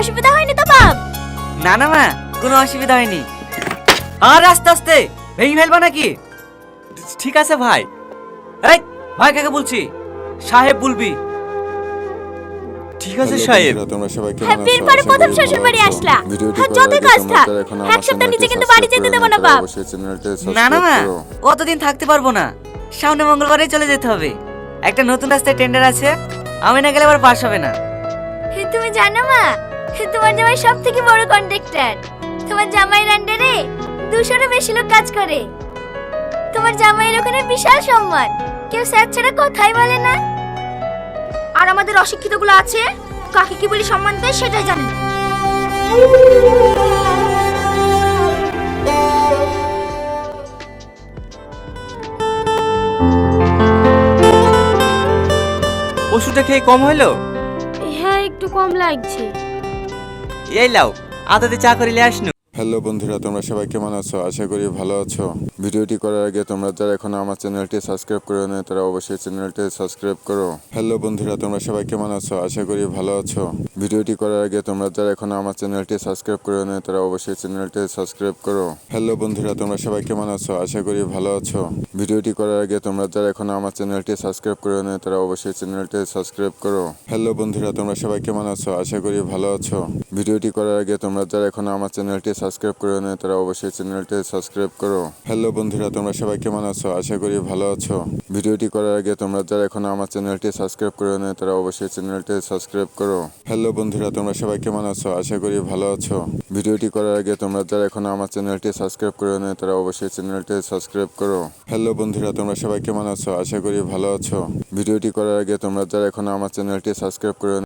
অসুবিধা হয়নি তো বাপ? না না মা, কোনো অসুবিধা হয়নি। আর আস্তে আস্তে ভেঙে ফেলবা নাকি? ঠিক আছে ভাই। এই ভাই কাকে বলছি? সাহেব বলবি। ঠিক আছে সাহেব। তোমরা সবাই কেমন হ্যাঁ, আছো? বিয়ের পরে আশা প্রথম করি শ্বশুর ভালো বাড়ি আছো। আসলা। ভিডিওটি হ্যাঁ, করার যতই আগে কাজ তোমরা থাক, যারা এখনো এক আমার সপ্তাহ নিচে চ্যানেলটি কিন্তু বাড়ি সাবস্ক্রাইব যেতে করে দেবো নাই, না তারা বাপ। অবশ্যই চ্যানেলটি না না সাবস্ক্রাইব মা, করো। অতদিন থাকতে পারবো না। সামনে মঙ্গলবারে চলে যেতে হবে। একটা নতুন রাস্তায় টেন্ডার আছে, আমি না গেলে আবার পাস হবে না। তুমি জানো মা, তোমার জামাই সব থেকে বড় কন্ট্রাক্টর। তোমার জামাইয়ের আন্ডারে 200-এরও বেশি লোক কাজ করে। তোমার জামাইয়ের ওখানে বিশাল সম্মান, কেউ স্যার ছাড়া কথাই বলে না। আর আমাদের অশিক্ষিত গুলো আছে, কাকে কি বলি সম্মান দেয় সেটাই জানে না। ওষুধটা খেয়ে কম হলো? হ্যাঁ, একটু কম লাগছে। এই লাও, আদাতে চা করিলে আসনু। হ্যালো বন্ধুরা, তোমরা সবাই কেমন আছো? আশা করি ভালো আছো। ভিডিওটি করার আগে তোমরা যারা এখনো আমার চ্যানেলটি সাবস্ক্রাইব করে নাই, তারা অবশ্যই চ্যানেলটি সাবস্ক্রাইব করো। হ্যালো বন্ধুরা, তোমরা সবাই কেমন আছো? আশা করি ভালো আছো। ভিডিওটি করার আগে তোমরা যারা এখনো আমার চ্যানেলটি সাবস্ক্রাইব করে নাই, তারা অবশ্যই চ্যানেলটি সাবস্ক্রাইব করো। হ্যালো বন্ধুরা, তোমরা সবাই কেমন আছো? আশা করি ভালো আছো। ভিডিওটি করার আগে তোমরা যারা এখনো আমার চ্যানেলটি সাবস্ক্রাইব করে নাই, তারা অবশ্যই চ্যানেলটি সাবস্ক্রাইব করো। হ্যালো বন্ধুরা, তোমরা সবাই কেমন আছো? আশা করি ভালো আছো। ভিডিওটি করার আগে তোমরা যারা এখনো আমার চ্যানেলটি সাবস্ক্রাইব করে নাই, তারা অবশ্যই চ্যানেলটি সাবস্ক্রাইব করো। হ্যালো বন্ধুরা, তোমরা সবাই কেমন আছো? আশা করি ভালো আছো। ভিডিওটি করার আগে তোমরা যারা এখনো আমার চ্যানেলটি সাবস্ক্রাইব করে নাই, তারা অবশ্যই চ্যানেলটি সাবস্ক্রাইব করো। হ্যালো বন্ধুরা, তোমরা সবাই কেমন আছো? আশা করি ভালো আছো। ভিডিওটি করার আগে তোমরা যারা এখনো আমার চ্যানেলটি সাবস্ক্রাইব করে নাই, তারা অবশ্যই চ্যানেলটি সাবস্ক্রাইব করো। হ্যালো বন্ধুরা, তোমরা সবাই কেমন আছো? আশা করি ভালো আছো। ভিডিওটি করার আগে তোমরা যারা এখনো আমার চ্যানেলটি সাবস্ক্রাইব করে